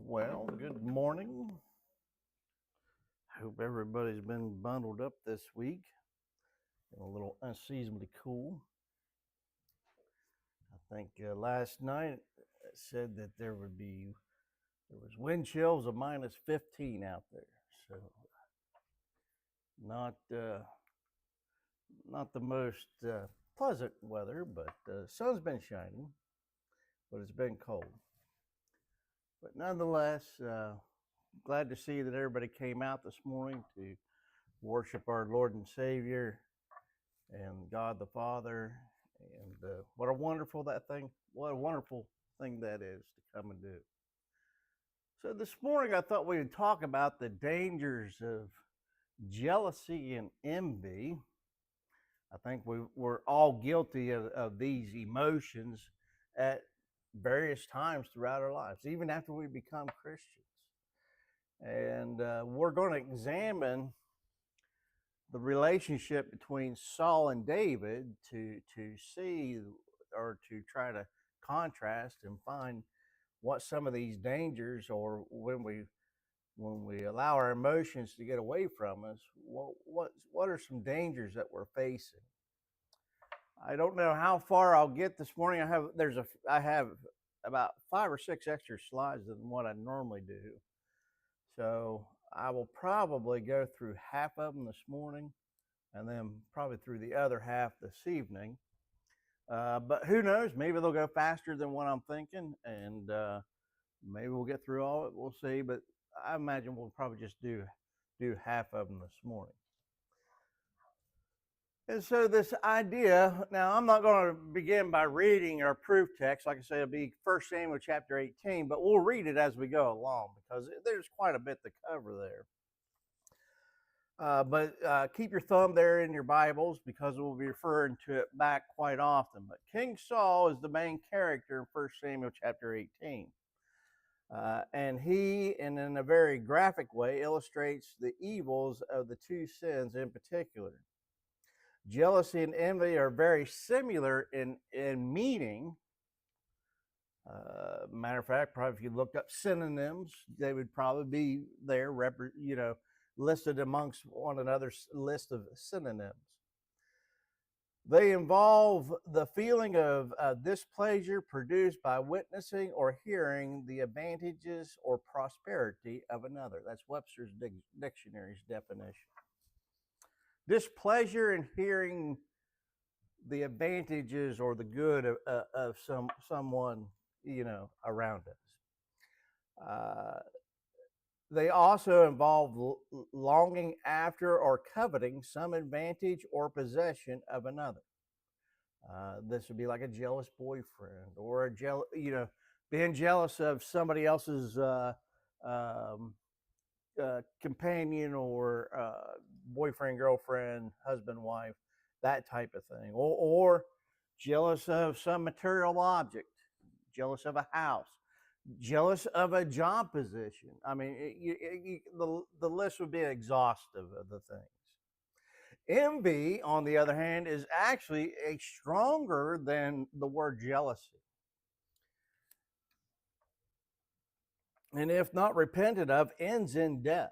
Well, good morning. I hope everybody's been bundled up this week. A little unseasonably cool. I think last night it said that there was wind chills of minus 15 out there. So not not the most pleasant weather, but the sun's been shining, but it's been cold. But nonetheless, glad to see that everybody came out this morning to worship our Lord and Savior and God the Father. And what a wonderful thing that is to come and do. So this morning I thought we would talk about the dangers of jealousy and envy. I think we're all guilty of these emotions at various times throughout our lives, even after we become Christians. And we're going to examine the relationship between Saul and David to see or to try to contrast and find what some of these dangers, or when we allow our emotions to get away from us, what are some dangers that we're facing. I don't know how far I'll get this morning. I have about 5 or 6 extra slides than what I normally do, so I will probably go through half of them this morning and then probably through the other half this evening. But who knows? Maybe they'll go faster than what I'm thinking, and maybe we'll get through all of it. We'll see. But I imagine we'll probably just do half of them this morning. And so this idea, now I'm not going to begin by reading our proof text. Like I say, it'll be 1 Samuel chapter 18, but we'll read it as we go along because there's quite a bit to cover there. But keep your thumb there in your Bibles because we'll be referring to it back quite often. But King Saul is the main character in 1 Samuel chapter 18. And he, and in a very graphic way, illustrates the evils of the two sins in particular. Jealousy and envy are very similar in meaning. Matter of fact, probably if you looked up synonyms, they would probably be there, listed amongst one another's list of synonyms. They involve the feeling of displeasure produced by witnessing or hearing the advantages or prosperity of another. That's Webster's Dictionary's definition. Displeasure in hearing the advantages or the good of someone, around us. They also involve longing after or coveting some advantage or possession of another. This would be like a jealous boyfriend, or being jealous of somebody else's companion, or boyfriend, girlfriend, husband, wife, that type of thing, or jealous of some material object, jealous of a house, jealous of a job position. I mean, the list would be exhaustive of the things. Envy, on the other hand, is actually a stronger than the word jealousy. And if not repented of, ends in death.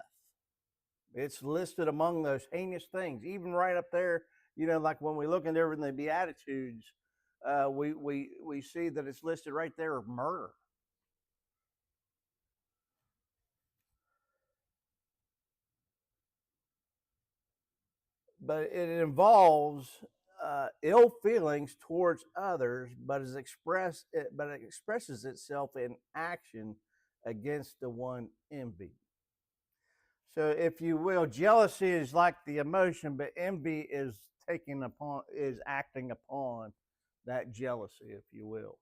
It's listed among those heinous things, even right up there. Like when we look into the Beatitudes, we see that it's listed right there of murder. But it involves ill feelings towards others, but it expresses itself in action against the one envied. So, if you will, jealousy is like the emotion, but envy is acting upon that jealousy, if you will.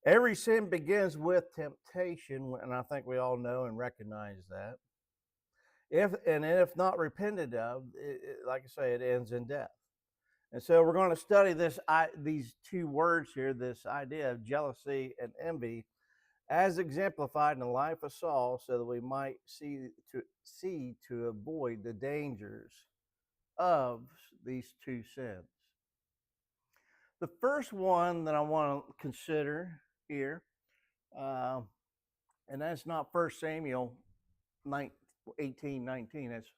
Every sin begins with temptation, and I think we all know and recognize that. If not repented of, like I say, it ends in death. And so we're going to study these two words here, this idea of jealousy and envy, as exemplified in the life of Saul, so that we might see to avoid the dangers of these two sins. The first one that I want to consider here And that's not 1 Samuel 18:19. That's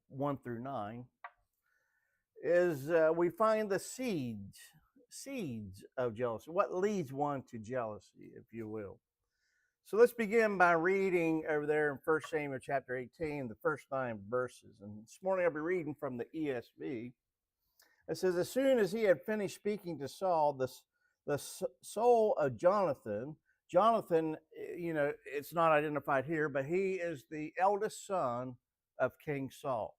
1 through 9. Is we find the seeds of jealousy. What leads one to jealousy, if you will. So let's begin by reading over there in 1 Samuel chapter 18, the first 9 verses. And this morning I'll be reading from the ESV. It says, as soon as he had finished speaking to Saul, the soul of Jonathan, it's not identified here, but he is the eldest son of King Saul,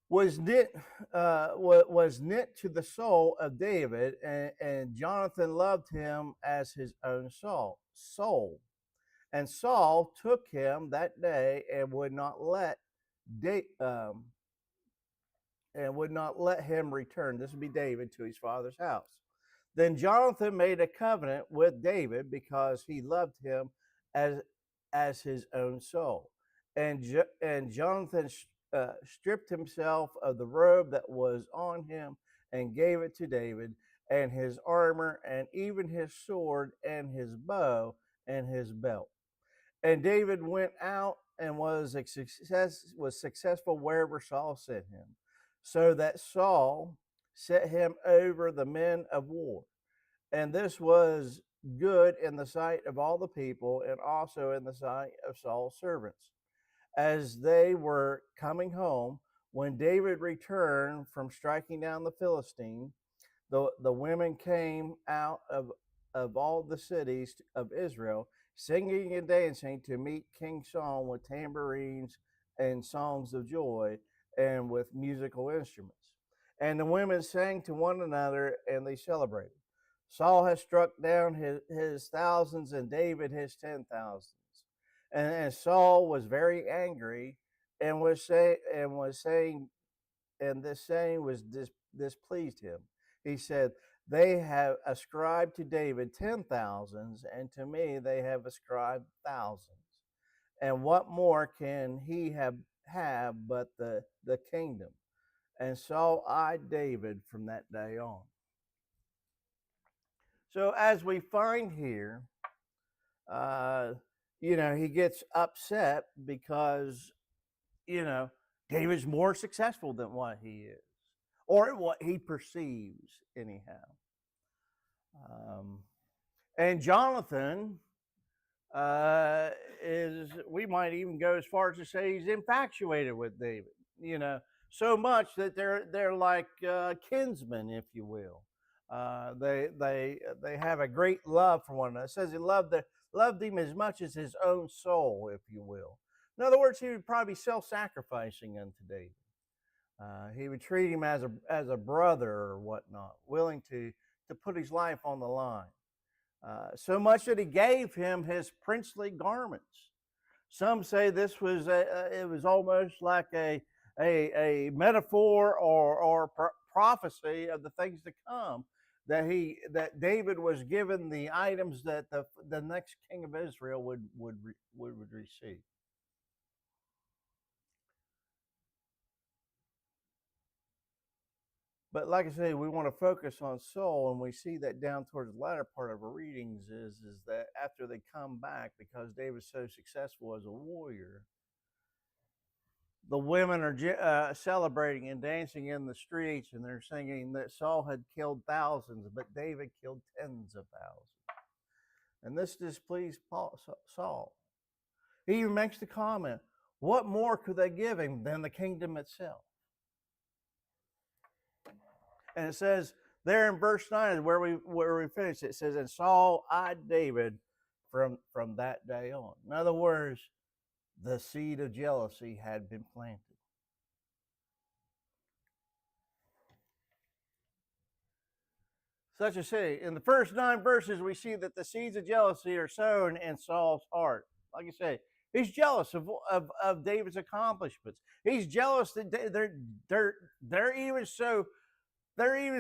was knit to the soul of David, and Jonathan loved him as his own soul. And Saul took him that day and would not let him return. This would be David, to his father's house. Then Jonathan made a covenant with David because he loved him as his own soul. And Jonathan stripped himself of the robe that was on him and gave it to David, and his armor, and even his sword, and his bow, and his belt. And David went out and was successful wherever Saul sent him, so that Saul set him over the men of war. And this was good in the sight of all the people, and also in the sight of Saul's servants. As they were coming home, when David returned from striking down the Philistine, the women came out of all the cities of Israel, singing and dancing to meet King Saul with tambourines and songs of joy and with musical instruments. And the women sang to one another, and they celebrated. Saul has struck down his thousands, and David his 10,000s. And Saul was very angry, and was saying, and this saying was displeased him. He said, they have ascribed to David 10,000s, and to me they have ascribed thousands. And what more can he have but the kingdom? And Saul eyed David from that day on. So as we find here, he gets upset because, David's more successful than what he is, or what he perceives, anyhow. And Jonathan we might even go as far as to say he's infatuated with David, so much that they're like kinsmen, if you will. They have a great love for one another. It says he loved him as much as his own soul, if you will. In other words, he would probably be self-sacrificing unto David. He would treat him as a brother or whatnot, willing to put his life on the line. So much that he gave him his princely garments. Some say this was it was almost like a metaphor or prophecy of the things to come, that David was given the items that the next king of Israel would receive. But like I say, we want to focus on Saul, and we see that down towards the latter part of our readings is that after they come back, because David's so successful as a warrior, the women are celebrating and dancing in the streets, and they're singing that Saul had killed thousands, but David killed tens of thousands. And this displeased Saul. He even makes the comment, what more could they give him than the kingdom itself? And it says there in verse 9 where we finish, it says, and Saul eyed David from that day on. In other words, the seed of jealousy had been planted. Such as say, in the first 9 verses, we see that the seeds of jealousy are sown in Saul's heart. Like I say, he's jealous of David's accomplishments. He's jealous that they're even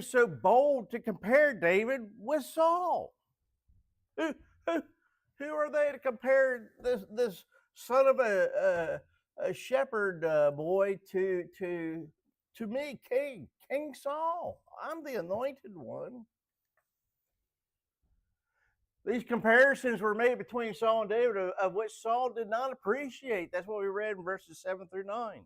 so bold to compare David with Saul. Who are they to compare this son of a shepherd boy to me, King Saul? I'm the anointed one. These comparisons were made between Saul and David, of which Saul did not appreciate. That's what we read in verses 7 through 9.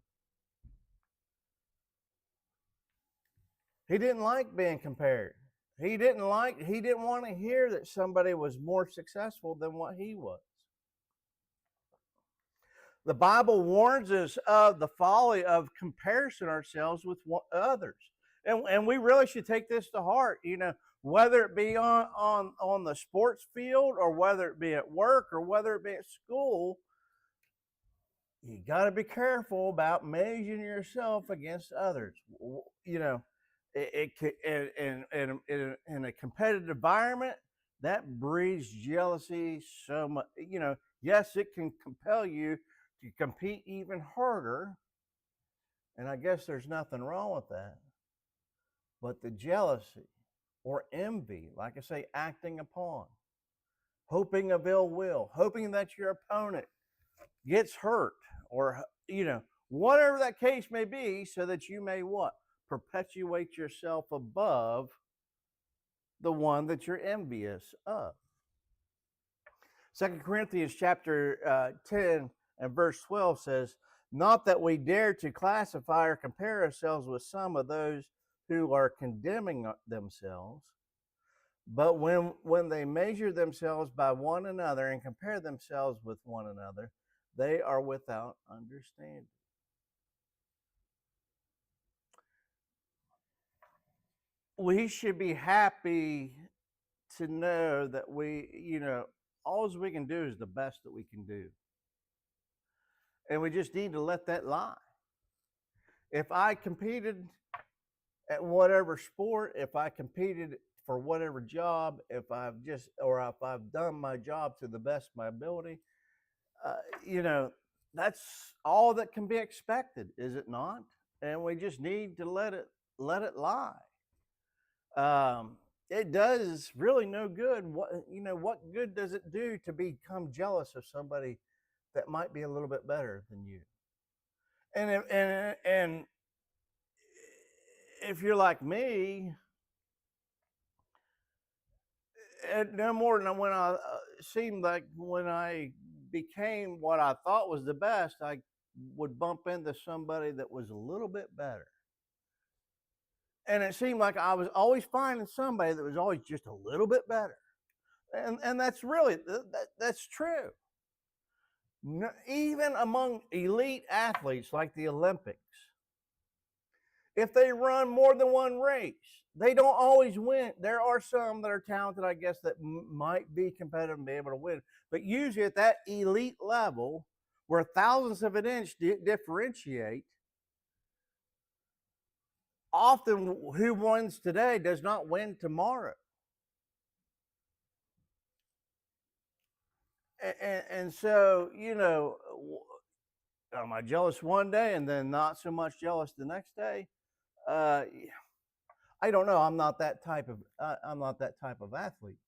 He didn't like being compared. He didn't want to hear that somebody was more successful than what he was. The Bible warns us of the folly of comparison ourselves with others. And we really should take this to heart, whether it be on the sports field, or whether it be at work, or whether it be at school. You got to be careful about measuring yourself against others. In a competitive environment, that breeds jealousy so much. Yes, it can compel you to compete even harder, and I guess there's nothing wrong with that. But the jealousy or envy, like I say, acting upon, hoping of ill will, hoping that your opponent gets hurt, or whatever that case may be, so that you may what? Perpetuate yourself above the one that you're envious of. 2 Corinthians chapter 10 and verse 12 says, "Not that we dare to classify or compare ourselves with some of those who are condemning themselves, but when they measure themselves by one another and compare themselves with one another, they are without understanding." We should be happy to know that all we can do is the best that we can do. And we just need to let that lie. If I competed at whatever sport, if I competed for whatever job, if I've done my job to the best of my ability, that's all that can be expected, is it not? And we just need to let it lie. It does really no good. What good does it do to become jealous of somebody that might be a little bit better than you? And if you're like me, no more than when I seemed like when I became what I thought was the best, I would bump into somebody that was a little bit better. And it seemed like I was always finding somebody that was always just a little bit better. And that's really, that's true. No, even among elite athletes like the Olympics, if they run more than one race, they don't always win. There are some that are talented, I guess, that might be competitive and be able to win. But usually at that elite level, where thousands of an inch differentiate, often who wins today does not win tomorrow. And so, am I jealous one day and then not so much jealous the next day? I don't know. I'm not that type of athlete.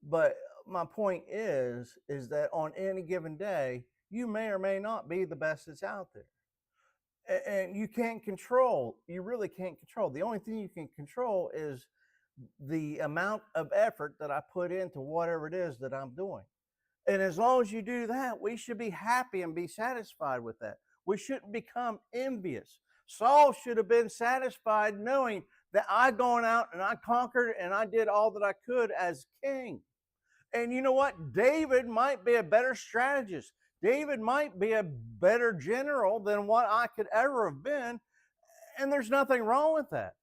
But my point is that on any given day, you may or may not be the best that's out there. And you can't control. You really can't control. The only thing you can control is the amount of effort that I put into whatever it is that I'm doing. And as long as you do that, we should be happy and be satisfied with that. We shouldn't become envious. Saul should have been satisfied knowing that I gone out and I conquered and I did all that I could as king. And you know what? David might be a better strategist. David might be a better general than what I could ever have been. And there's nothing wrong with that.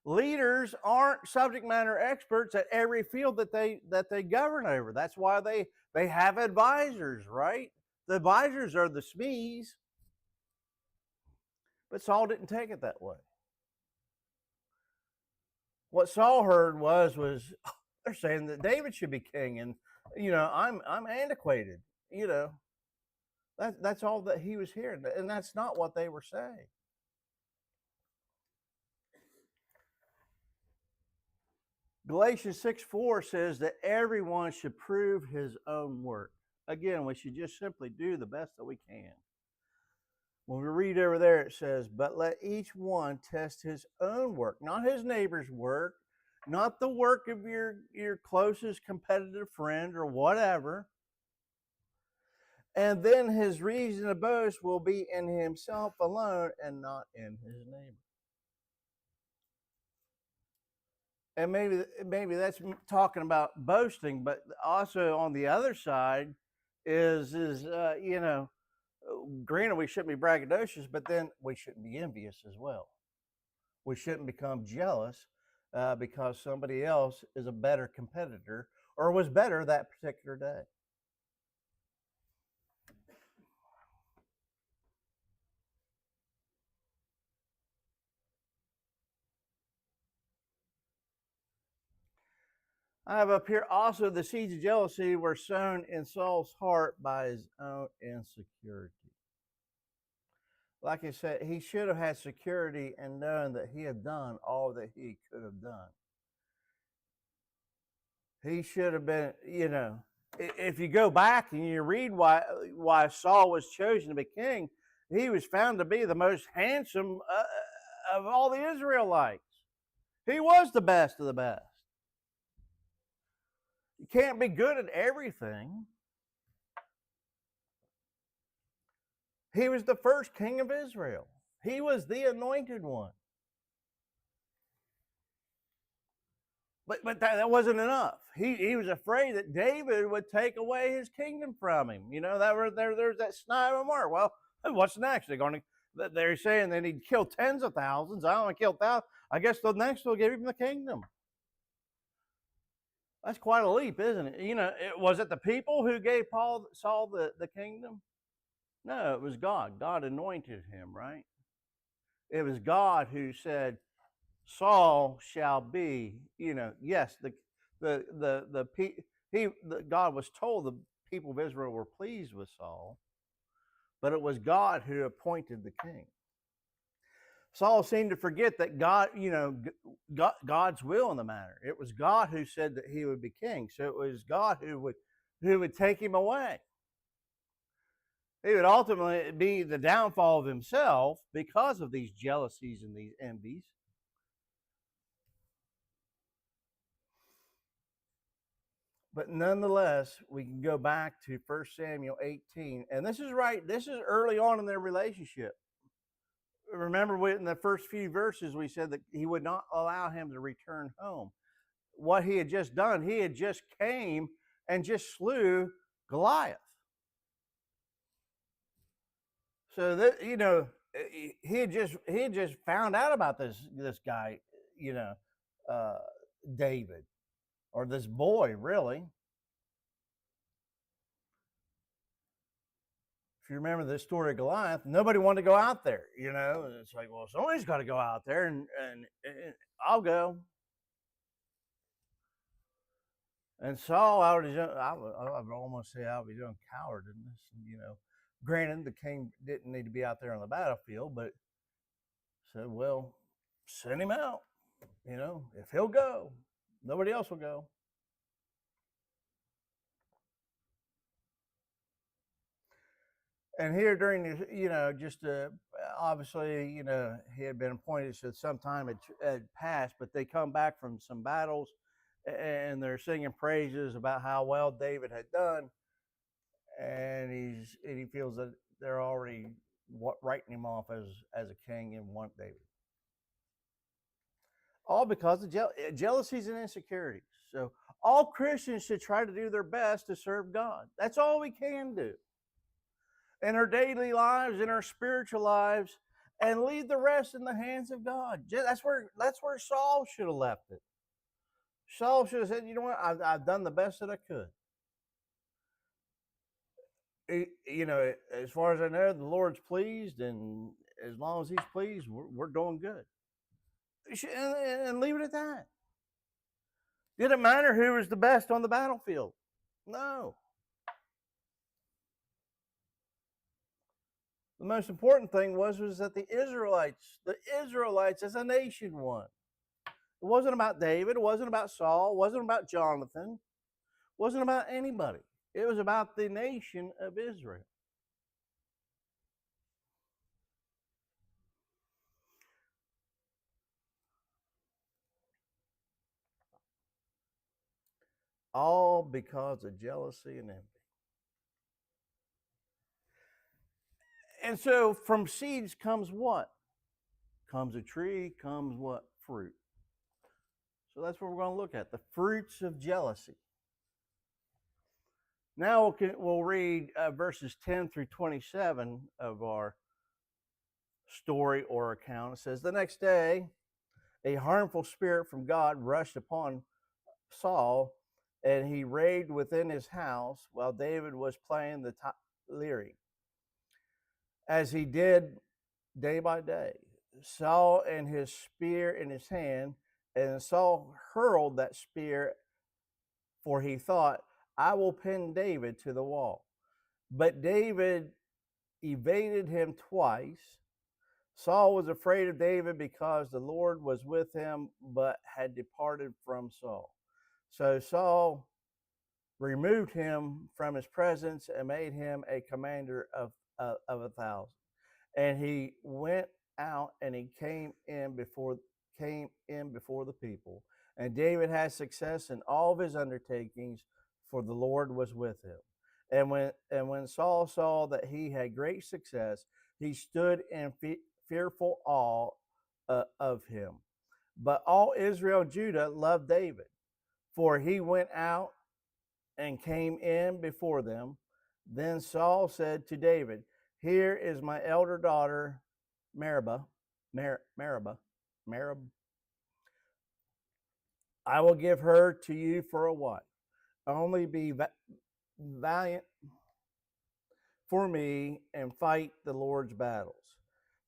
Leaders aren't subject matter experts at every field that they govern over. That's why they have advisors, right? The advisors are the SMEs. But Saul didn't take it that way. What Saul heard was they're saying that David should be king, and I'm antiquated. That's all that he was hearing, and that's not what they were saying. Galatians 6:4 says that everyone should prove his own work. Again, we should just simply do the best that we can. When we read over there, it says, "But let each one test his own work," not his neighbor's work, not the work of your closest competitive friend or whatever. And then his reason to boast will be in himself alone and not in his neighbor. And maybe that's talking about boasting, but also on the other side is granted we shouldn't be braggadocious, but then we shouldn't be envious as well. We shouldn't become jealous because somebody else is a better competitor or was better that particular day. I have up here also the seeds of jealousy were sown in Saul's heart by his own insecurity. Like I said, he should have had security and known that he had done all that he could have done. He should have been, if you go back and you read why Saul was chosen to be king, he was found to be the most handsome of all the Israelites. He was the best of the best. You can't be good at everything. He was the first king of Israel. He was the anointed one. But that wasn't enough. He was afraid that David would take away his kingdom from him. There's that snide remark. Well, what's next? They're saying they need to kill tens of thousands. I only killed thousands. I guess the next will give him the kingdom. That's quite a leap, isn't it? Was it the people who gave Saul the kingdom? No, it was God. God anointed him, right? It was God who said, Saul shall be, yes, God was told the people of Israel were pleased with Saul, but it was God who appointed the king. Saul seemed to forget that God's will in the matter. It was God who said that he would be king, so it was God who would take him away. He would ultimately be the downfall of himself because of these jealousies and these envies. But nonetheless, we can go back to 1 Samuel 18. And this is early on in their relationship. Remember, in the first few verses, we said that he would not allow him to return home. What he had just done, he had just came and just slew Goliath. So that, he had just found out about this guy, David, or this boy, really. If you remember the story of Goliath, nobody wanted to go out there. It's like, well, somebody's got to go out there, and I'll go. And Saul, I would almost say out of his own cowardice, Granted, the king didn't need to be out there on the battlefield, but said, well, send him out. If he'll go, nobody else will go. And here during the, obviously, he had been appointed, so some time had passed, but they come back from some battles and they're singing praises about how well David had done. And he feels that they're already writing him off as a king and want David. All because of jealousies and insecurities. So all Christians should try to do their best to serve God. That's all we can do in our daily lives, in our spiritual lives, and leave the rest in the hands of God. That's where Saul should have left it. Saul should have said, you know what, I've done the best that I could. As far as I know, the Lord's pleased, and as long as he's pleased, we're doing good. And leave it at that. Did it matter who was the best on the battlefield? No. The most important thing was that the Israelites as a nation won. It wasn't about David. It wasn't about Saul. It wasn't about Jonathan. It wasn't about anybody. It was about the nation of Israel. all because of jealousy and envy. And so from seeds comes what? Comes a tree, comes what? Fruit. So that's what we're going to look at, the fruits of jealousy. Now we'll read verses 10 through 27 of our story or account. It says, the next day, a harmful spirit from God rushed upon Saul, and he raved within his house while David was playing the lyre, as he did day by day. Saul and his spear in his hand, and Saul hurled that spear, for he thought, I will pin David to the wall. But David evaded him twice. Saul was afraid of David because the Lord was with him, but had departed from Saul. So Saul removed him from his presence and made him a commander of 1,000. And he went out and he came in before the people. And David had success in all of his undertakings, for the Lord was with him. And when Saul saw that he had great success, he stood in fearful awe of him. But all Israel and Judah loved David, for he went out and came in before them. Then Saul said to David, here is my elder daughter, Merab. I will give her to you for a wife. Only be valiant for me and fight the Lord's battles.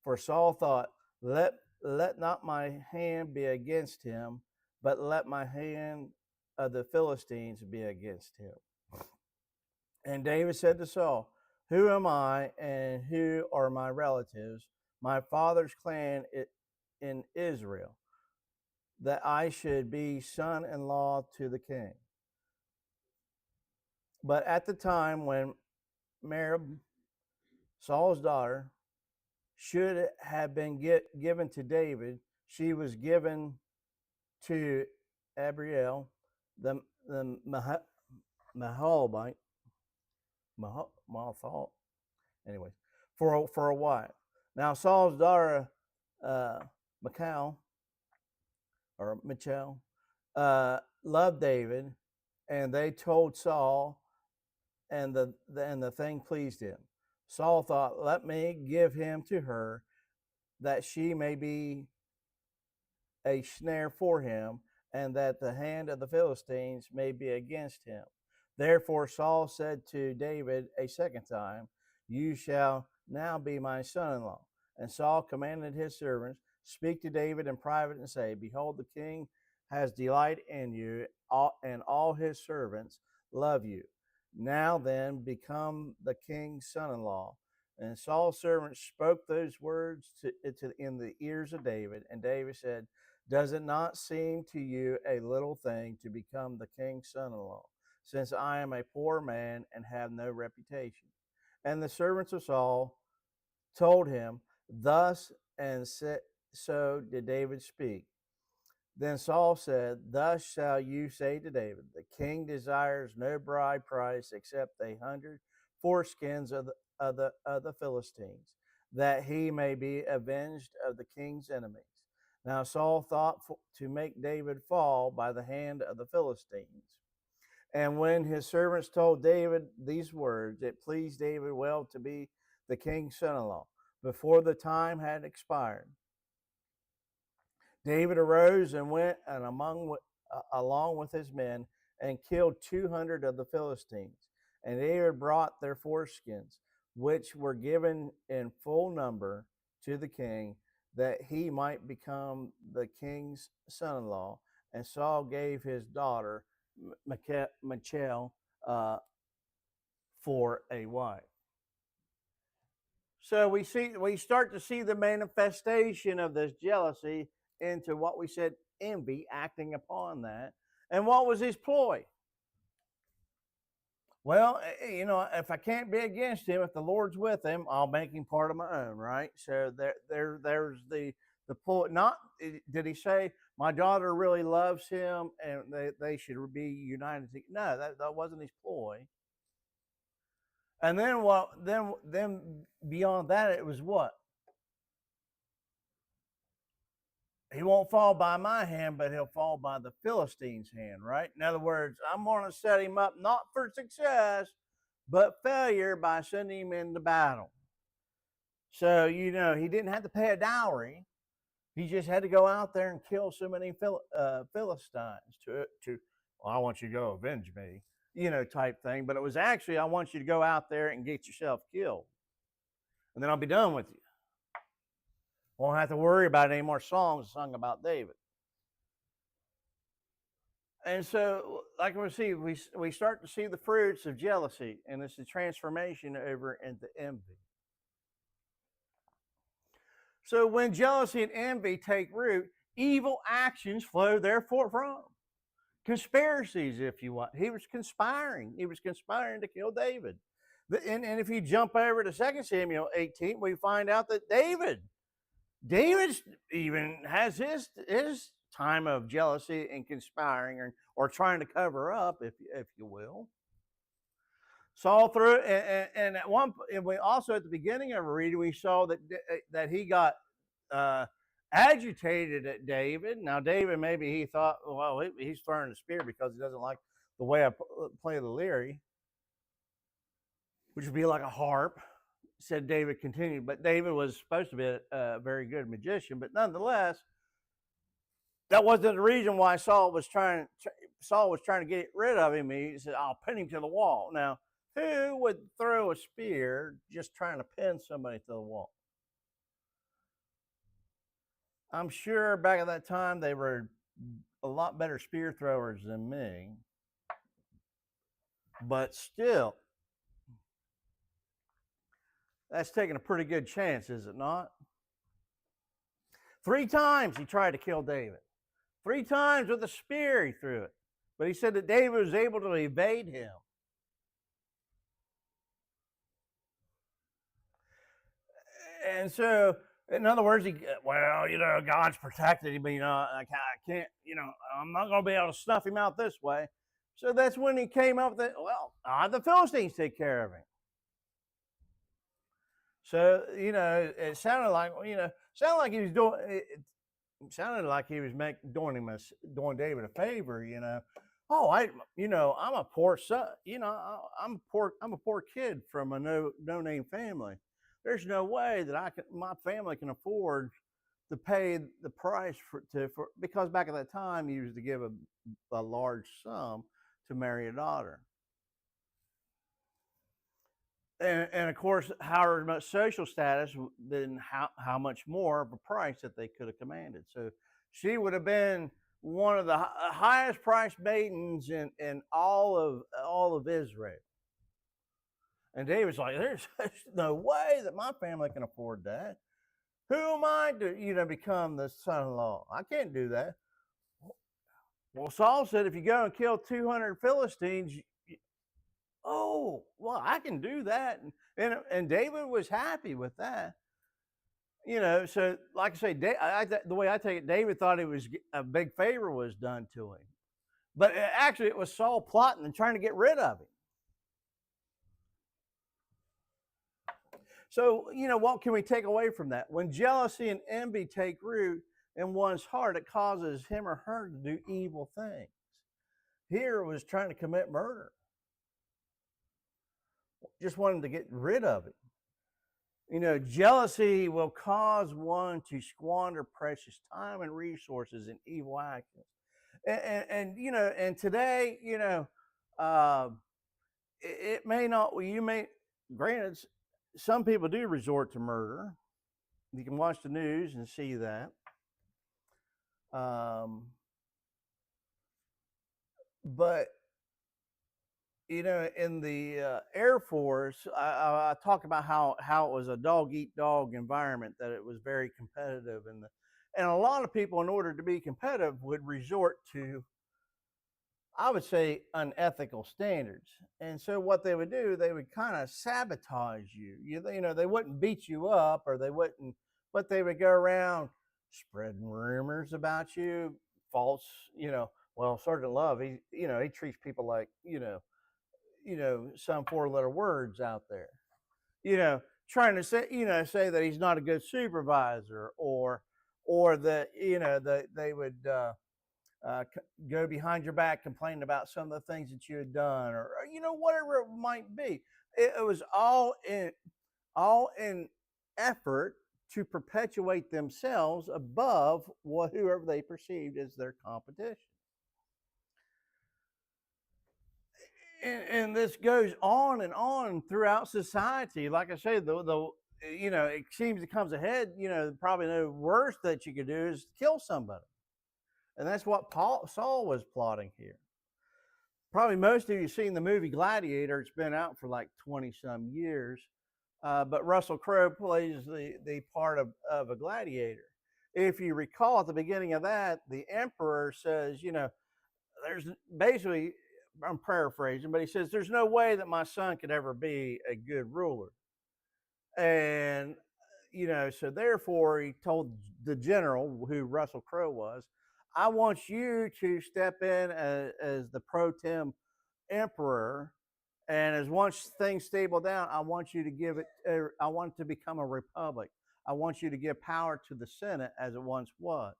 For Saul thought, let not my hand be against him, but let my hand of the Philistines be against him. And David said to Saul, who am I and who are my relatives, my father's clan in Israel, that I should be son-in-law to the king? But at the time when Merab, Saul's daughter, should have been given to David, she was given to Abiel, the Mahalbite, anyways, for a wife. Now Saul's daughter, Michal, loved David, and they told Saul, and the thing pleased him. Saul thought, let me give him to her, that she may be a snare for him, and that the hand of the Philistines may be against him. Therefore Saul said to David a second time, you shall now be my son-in-law. And Saul commanded his servants, speak to David in private and say, behold, the king has delight in you, and all his servants love you. Now then, become the king's son-in-law. And Saul's servants spoke those words in the ears of David. And David said, does it not seem to you a little thing to become the king's son-in-law, since I am a poor man and have no reputation? And the servants of Saul told him, thus and so did David speak. Then Saul said, thus shall you say to David, the king desires no bride price except 100 foreskins of the Philistines, that he may be avenged of the king's enemies. Now Saul thought to make David fall by the hand of the Philistines. And when his servants told David these words, it pleased David well to be the king's son-in-law, before the time had expired. David arose and went along with his men and killed 200 of the Philistines. And David brought their foreskins, which were given in full number to the king, that he might become the king's son-in-law. And Saul gave his daughter Michal for a wife. So we start to see the manifestation of this jealousy into what we said, envy, acting upon that. And what was his ploy? Well, if I can't be against him, if the Lord's with him, I'll make him part of my own, right? So there's the The ploy, not did he say my daughter really loves him and they should be united? No, that wasn't his ploy. And then what? Then beyond that, it was what? He won't fall by my hand, but he'll fall by the Philistines' hand, right? In other words, I'm going to set him up not for success, but failure by sending him into battle. So, you know, he didn't have to pay a dowry. He just had to go out there and kill so many Philistines to well, I want you to go avenge me, you know, type thing. But it was actually, I want you to go out there and get yourself killed. And then I'll be done with you. Won't have to worry about any more songs sung about David. And so, like we see, we start to see the fruits of jealousy, and it's the transformation over into envy. So when jealousy and envy take root, evil actions flow therefore from. Conspiracies, if you want. He was conspiring. He was conspiring to kill David. And if you jump over to 2 Samuel 18, we find out that David even has his time of jealousy and conspiring or trying to cover up, if you will. Saw through, and at one, and we also at the beginning of a reading we saw that he got agitated at David. Now David, maybe he thought, well, he's throwing the spear because he doesn't like the way I play the lyre, which would be like a harp. Said David continued, but David was supposed to be a very good magician, but nonetheless, that wasn't the reason why Saul was trying to get rid of him. He said, "I'll pin him to the wall." Now, who would throw a spear just trying to pin somebody to the wall? I'm sure back at that time they were a lot better spear throwers than me, but still, that's taking a pretty good chance, is it not? 3 times he tried to kill David. 3 times with a spear he threw it. But he said that David was able to evade him. And so, in other words, God's protected him, but, I can't, I'm not going to be able to snuff him out this way. So that's when he came up with the Philistines take care of him. So, it sounded like, he was doing, it sounded like he was doing David a favor, Oh, I'm a poor son, I'm a poor kid from a no-name family. There's no way that my family can afford to pay the price for because back at that time you used to give a large sum to marry a daughter. And of course, however much social status, then how much more of a price that they could have commanded. So she would have been one of the highest priced maidens in all of Israel. And David's like, there's no way that my family can afford that. Who am I to become the son-in-law? I can't do that. Well, Saul said, if you go and kill 200 Philistines, oh, well, I can do that. And David was happy with that. So like I say, the way I take it, David thought a big favor was done to him. But actually, it was Saul plotting and trying to get rid of him. So, what can we take away from that? When jealousy and envy take root in one's heart, it causes him or her to do evil things. Here it was trying to commit murder. Just wanted to get rid of it. Jealousy will cause one to squander precious time and resources in evil actions. And today, it may not, granted, some people do resort to murder. You can watch the news and see that. But in the Air Force, I talked about how it was a dog-eat-dog environment, that it was very competitive. And a lot of people, in order to be competitive, would resort to, I would say, unethical standards. And so what they would do, they would kind of sabotage you. They wouldn't beat you up, or they wouldn't, but they would go around spreading rumors about you, false, well, Sergeant Love, he treats people like, some four-letter words out there, you know, trying to say that he's not a good supervisor, or that, that they would go behind your back, complain about some of the things that you had done, or whatever it might be. It was all in effort to perpetuate themselves above whoever they perceived as their competition. And this goes on and on throughout society. Like I say, it seems it comes ahead. Probably the worst that you could do is kill somebody, and that's what Saul was plotting here. Probably most of you have seen the movie Gladiator. It's been out for like 20 some years. But Russell Crowe plays the part of a gladiator. If you recall at the beginning of that, the emperor says, there's basically, I'm paraphrasing, but he says, there's no way that my son could ever be a good ruler. And, so therefore he told the general, who Russell Crowe was, I want you to step in as the pro tem emperor. And as once things stable down, I want you to give it, I want it to become a republic. I want you to give power to the Senate as it once was.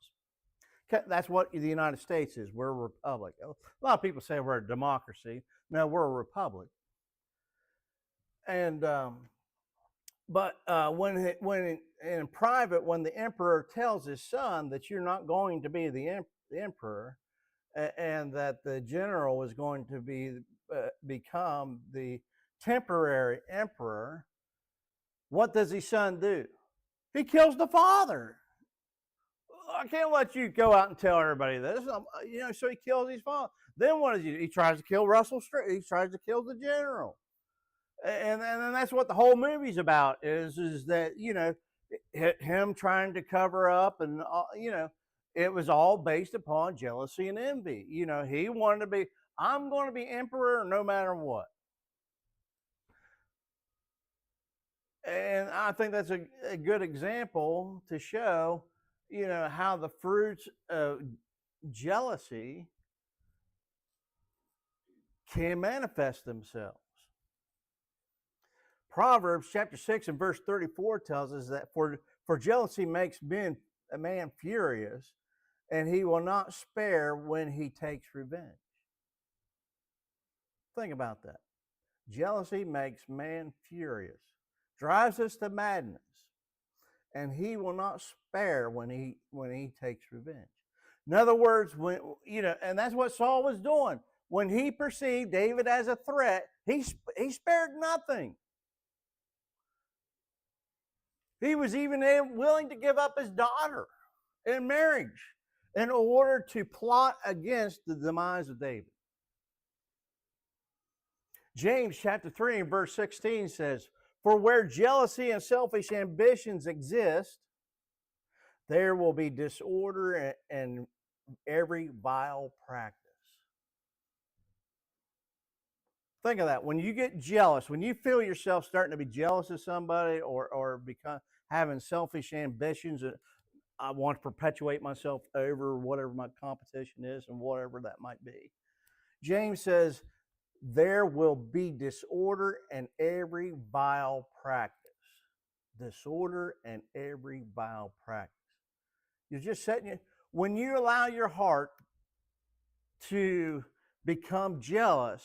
That's what the United States is. We're a republic. A lot of people say we're a democracy. No, we're a republic. And, but when in private, when the emperor tells his son that you're not going to be the emperor, and that the general is going to become the temporary emperor, what does his son do? He kills the father. I can't let you go out and tell everybody this. So he kills his father. Then what does he do? He tries to kill Russell Street. He tries to kill the general. And that's what the whole movie's about, is that, him trying to cover up, and, it was all based upon jealousy and envy. He wanted to be, I'm going to be emperor no matter what. And I think that's a good example to show, how the fruits of jealousy can manifest themselves. Proverbs chapter 6 and verse 34 tells us that for jealousy makes a man furious, and he will not spare when he takes revenge. Think about that. Jealousy makes man furious, drives us to madness, and he will not spare when he takes revenge. In other words, and that's what Saul was doing. When he perceived David as a threat, he spared nothing. He was even willing to give up his daughter in marriage in order to plot against the demise of David. James chapter 3 and verse 16 says, for where jealousy and selfish ambitions exist, there will be disorder and every vile practice. Think of that. When you get jealous, when you feel yourself starting to be jealous of somebody, or become having selfish ambitions, I want to perpetuate myself over whatever my competition is and whatever that might be. James says, there will be disorder and every vile practice. Disorder and every vile practice. You're just when you allow your heart to become jealous,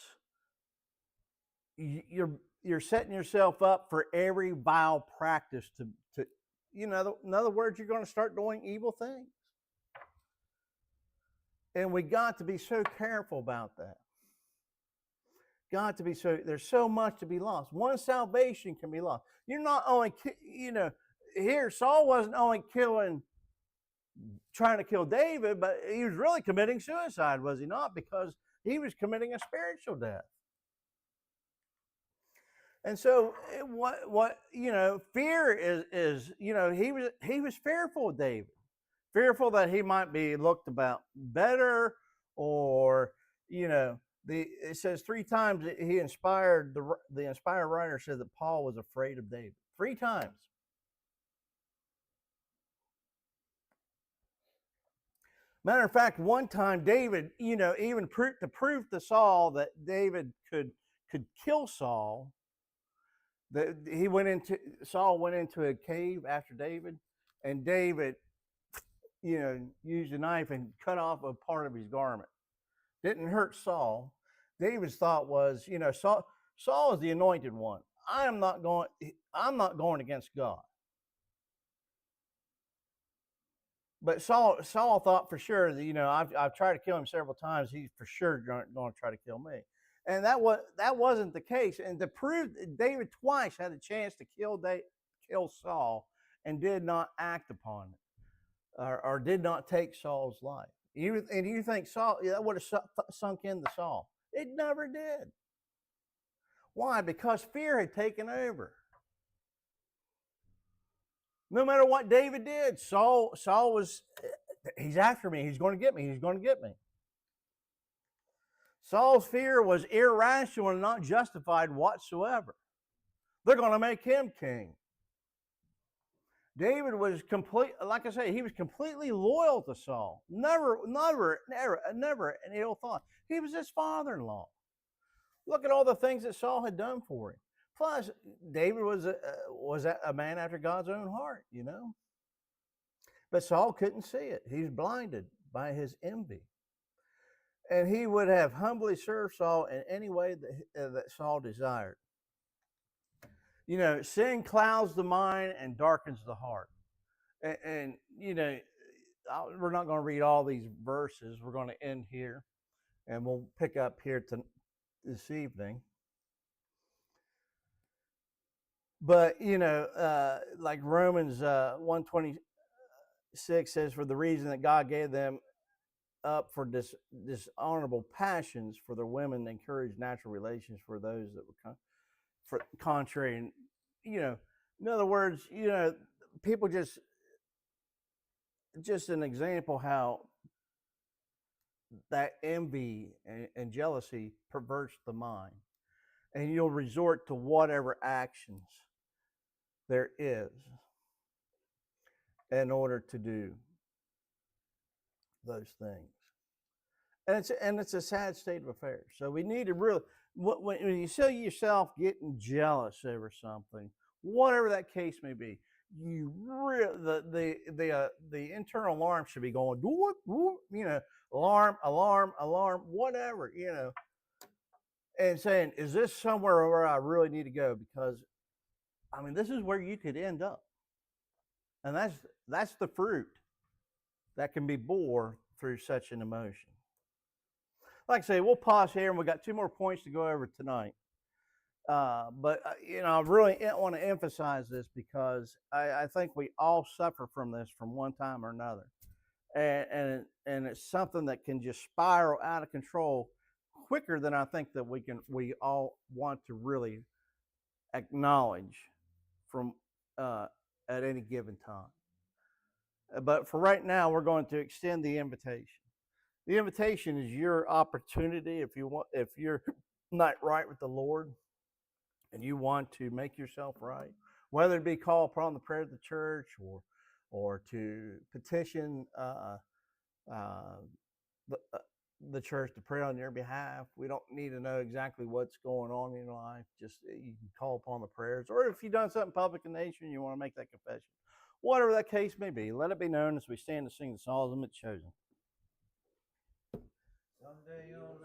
you're setting yourself up for every vile practice to in other words, you're going to start doing evil things. And we got to be so careful about that. There's so much to be lost. One salvation can be lost. You're not only, here Saul wasn't only trying to kill David, but he was really committing suicide, was he not? Because he was committing a spiritual death. And so fear is he was fearful of David, fearful that he might be looked about better, or it says 3 times that he inspired the inspired writer said that Paul was afraid of David 3 times. Matter of fact, one time David, even to prove to Saul that David could kill Saul, that Saul went into a cave after David, and David, used a knife and cut off a part of his garment. Didn't hurt Saul. David's thought was, Saul is the anointed one. I'm not going against God. But Saul thought for sure that, I've tried to kill him several times. He's for sure going to try to kill me. And that wasn't the case. And to prove David twice had a chance to kill Saul and did not act upon it, or did not take Saul's life. And you think Saul, that would have sunk into Saul. It never did. Why? Because fear had taken over. No matter what David did, Saul was, he's after me. He's going to get me. He's going to get me. Saul's fear was irrational and not justified whatsoever. They're going to make him king. David was like I say, he was completely loyal to Saul. Never an ill thought. He was his father-in-law. Look at all the things that Saul had done for him. Plus, David was a man after God's own heart, But Saul couldn't see it. He was blinded by his envy. And he would have humbly served Saul in any way that Saul desired. Sin clouds the mind and darkens the heart. And we're not going to read all these verses. We're going to end here, and we'll pick up here this evening. But, like Romans 1:26 says, for the reason that God gave them up for dishonorable passions for their women, encouraged natural relations for those that were contrary. And, in other words, people just an example how that envy and jealousy perverts the mind. And you'll resort to whatever actions there is in order to do those things. And it's a sad state of affairs. So we need to really, when you see yourself getting jealous over something, whatever that case may be, you really the internal alarm should be going, alarm, whatever, and saying, is this somewhere where I really need to go? Because this is where you could end up. And that's the fruit that can be born through such an emotion. Like I say, we'll pause here, and we've got 2 more points to go over tonight. But I really want to emphasize this because I think we all suffer from this from one time or another. And it's something that can just spiral out of control quicker than I think that we all want to really acknowledge from at any given time. But for right now, we're going to extend the invitation. The invitation is your opportunity. If you're not right with the Lord and you want to make yourself right, whether it be call upon the prayer of the church or to petition the church to pray on your behalf. We don't need to know exactly what's going on in your life. Just you can call upon the prayers, or if you've done something public in nation, you want to make that confession. Whatever that case may be, let it be known as we stand to sing the Psalms of Chosen. Someday you'll